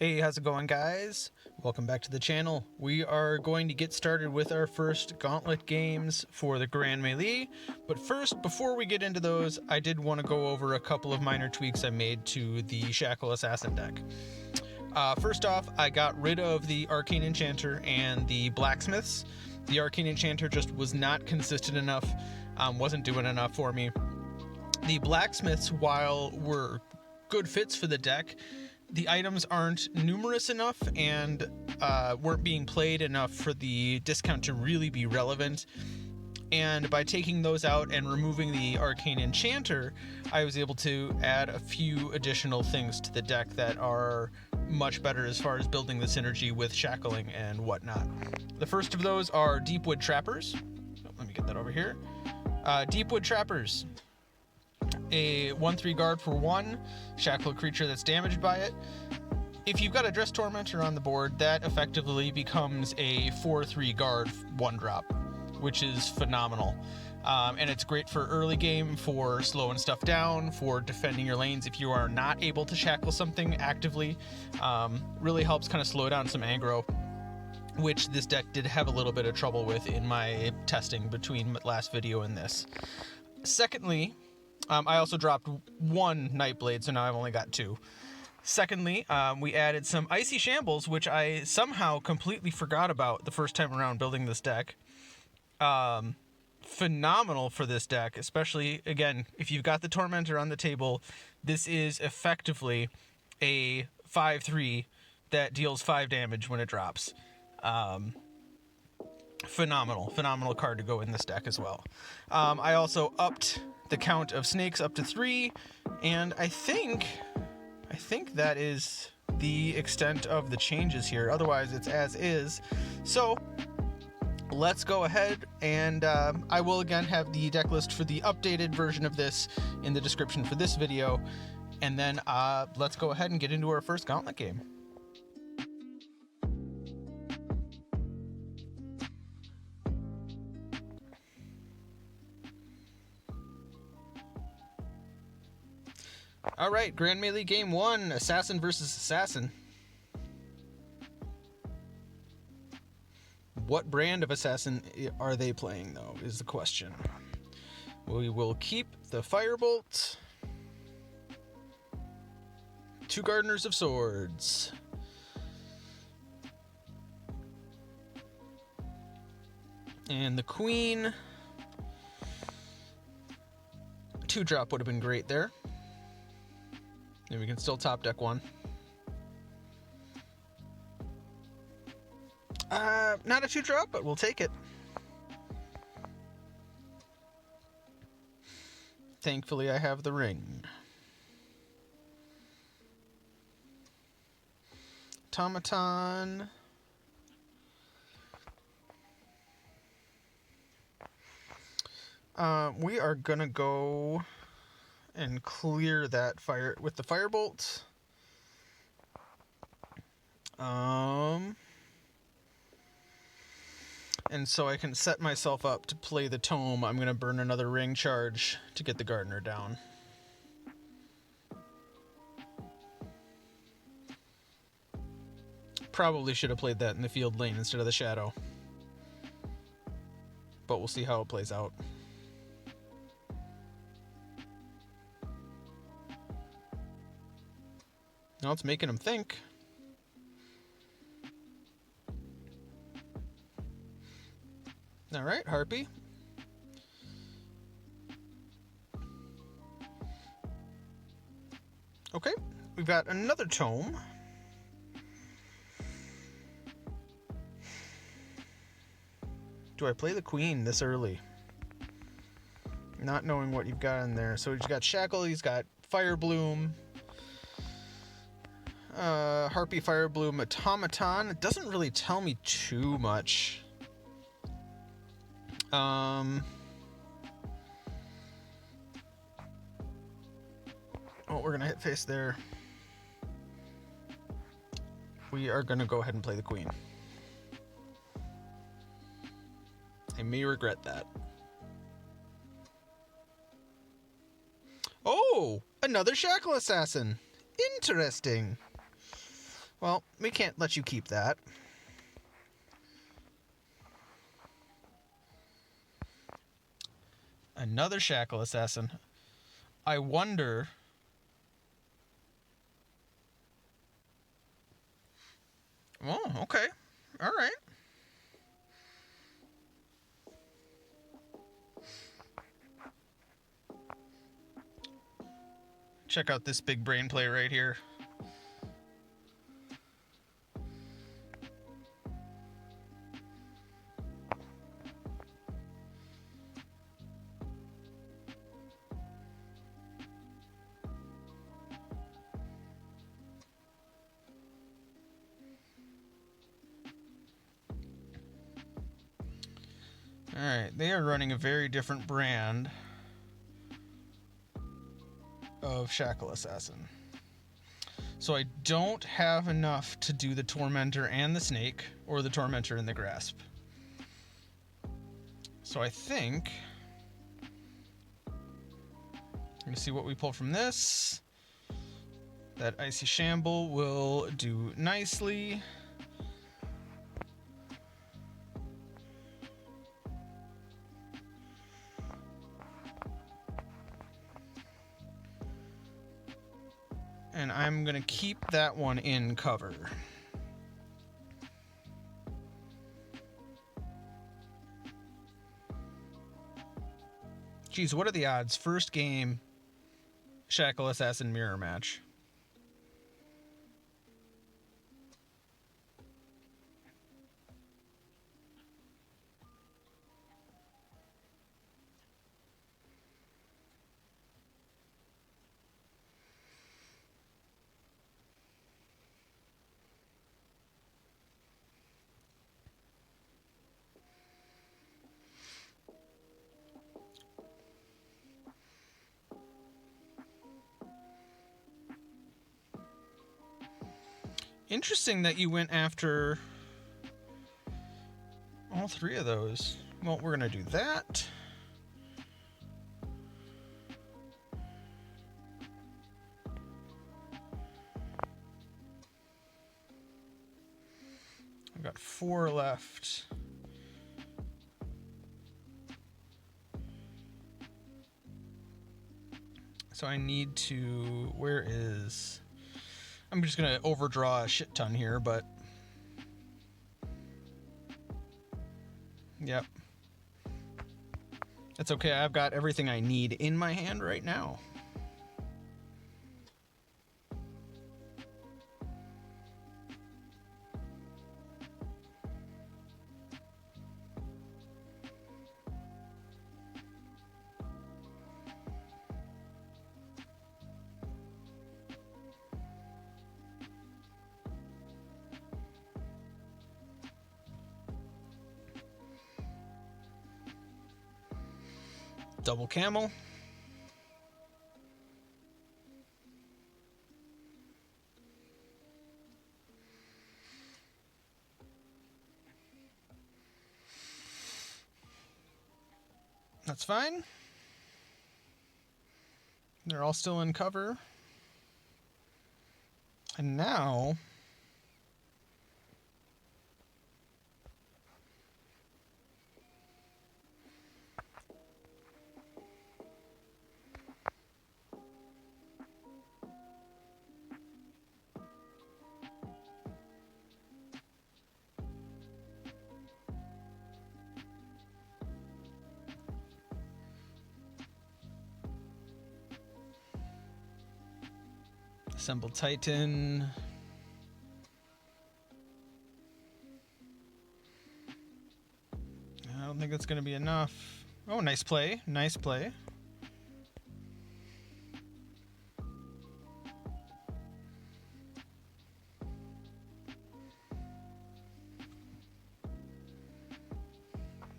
Hey, how's it going, guys? Welcome back to the channel. We are going to get started with our first Gauntlet games for the Grand Melee. But first, before we get into those, I did want to go over a couple of minor tweaks I made to the Shackle Assassin deck. First off, I got rid of the Arcane Enchanter and the Blacksmiths. The Arcane Enchanter just was not consistent enough, wasn't doing enough for me. The Blacksmiths, while were good fits for the deck, the items aren't numerous enough and weren't being played enough for the discount to really be relevant. And by taking those out and removing the Arcane Enchanter, I was able to add a few additional things to the deck that are much better as far as building the synergy with shackling and whatnot. The first of those are Deepwood Trappers. Let me get that over here. Deepwood Trappers. A 1/3 guard for 1, shackle a creature that's damaged by it. If you've got a Dress Tormentor on the board, that effectively becomes a 4/3 guard 1-drop, which is phenomenal. And it's great for early game, for slowing stuff down, for defending your lanes if you are not able to shackle something actively. Really helps kind of slow down some aggro, which this deck did have a little bit of trouble with in my testing between last video and this. Secondly, I also dropped 1 Nightblade, so now I've only got 2. Secondly, we added some Icy Shambles, which I somehow completely forgot about the first time around building this deck. Phenomenal for this deck, especially, again, if you've got the Tormentor on the table. This is effectively a 5/3 that deals 5 damage when it drops. Phenomenal card to go in this deck as well. I also upped the count of snakes up to 3, and I think that is the extent of the changes here. Otherwise, it's as is. So let's go ahead, and I will again have the deck list for the updated version of this in the description for this video. And then let's go ahead and get into our first Gauntlet game. Alright, Grand Melee Game 1, Assassin versus Assassin. What brand of Assassin are they playing, though, is the question. We will keep the Firebolt. 2 Gardeners of Swords. And the Queen. 2-drop would have been great there. And we can still top deck 1. Not a 2-drop, but we'll take it. Thankfully, I have the ring. Automaton. We are gonna go and clear that fire with the Firebolt. And so I can set myself up to play the Tome. I'm going to burn another ring charge to get the Gardener down. Probably should have played that in the field lane instead of the Shadow. But we'll see how it plays out. Now it's making him think. All right, Harpy. Okay, we've got another Tome. Do I play the Queen this early? Not knowing what you've got in there. So he's got Shackle, he's got Fire Bloom. Harpy, Fire Bloom, Automaton. It doesn't really tell me too much. Oh, we're gonna hit face there. We are gonna go ahead and play the Queen. I may regret that. Oh, another Shackle Assassin. Interesting. Well, we can't let you keep that. Another Shackle Assassin. I wonder... Oh, okay. All right. Check out this big brain play right here. Alright, they are running a very different brand of Shackle Assassin. So I don't have enough to do the Tormentor and the Snake, or the Tormentor and the Grasp. So I think... I'm going to see what we pull from this. That Icy Shamble will do nicely. And I'm going to keep that one in cover. Geez, what are the odds? First game, Shackle Assassin mirror match. Interesting that you went after all three of those. Well, we're going to do that. I've got 4 left. So I need to... Where is... I'm just going to overdraw a shit ton here, but... Yep. It's okay, I've got everything I need in my hand right now. Double camel. That's fine. They're all still in cover. And now... Assemble Titan. I don't think that's going to be enough. Oh, nice play. Nice play.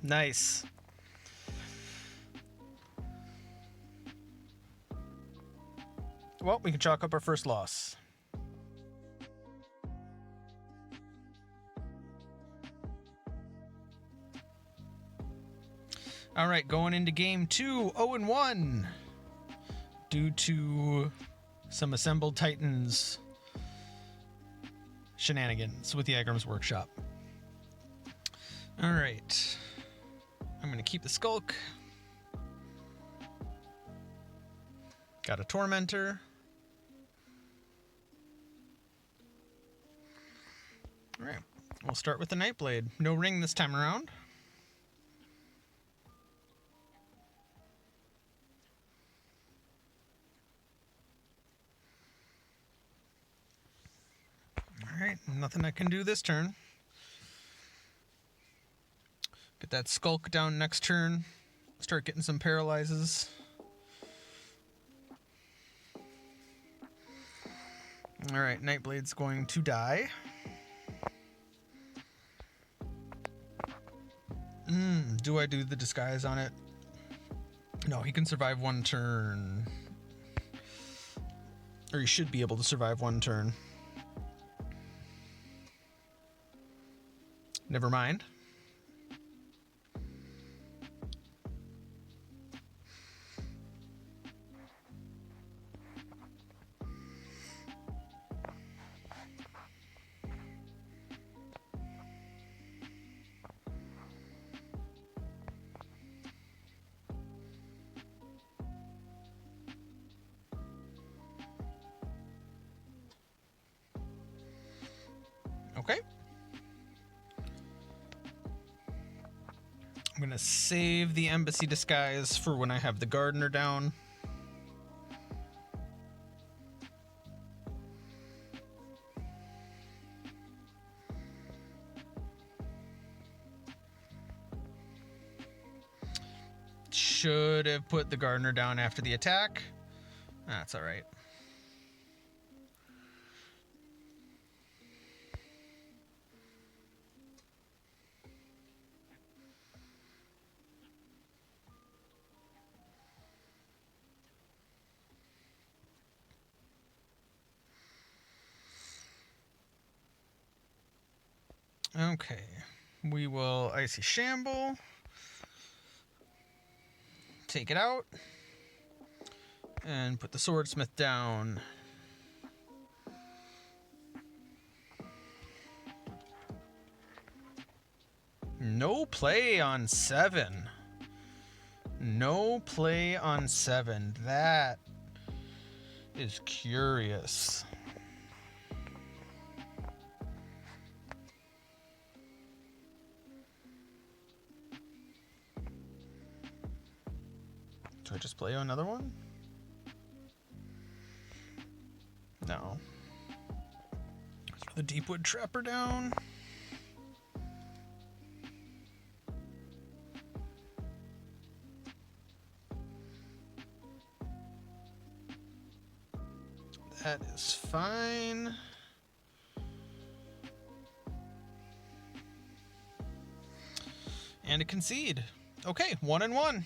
Nice. Well, we can chalk up our first loss. All right, going into game 2, 0-1. Due to some assembled Titans shenanigans with the Agram's Workshop. Alright. I'm going to keep the Skulk. Got a Tormentor. Alright. We'll start with the Nightblade. No ring this time around. Alright, nothing I can do this turn. Get that Skulk down next turn. Start getting some paralyzes. Alright, Nightblade's going to die. Do I do the disguise on it? No, he can survive one turn. Or he should be able to survive one turn. Never mind. Okay. I'm going to save the Embassy Disguise for when I have the Gardener down. Should have put the Gardener down after the attack. That's all right. Okay, we will Icy Shamble, take it out, and put the Swordsmith down. No play on 7. No play on 7. That is curious. Do I just play another one? No. Throw the Deepwood Trapper down. That is fine. And a concede. Okay, 1-1.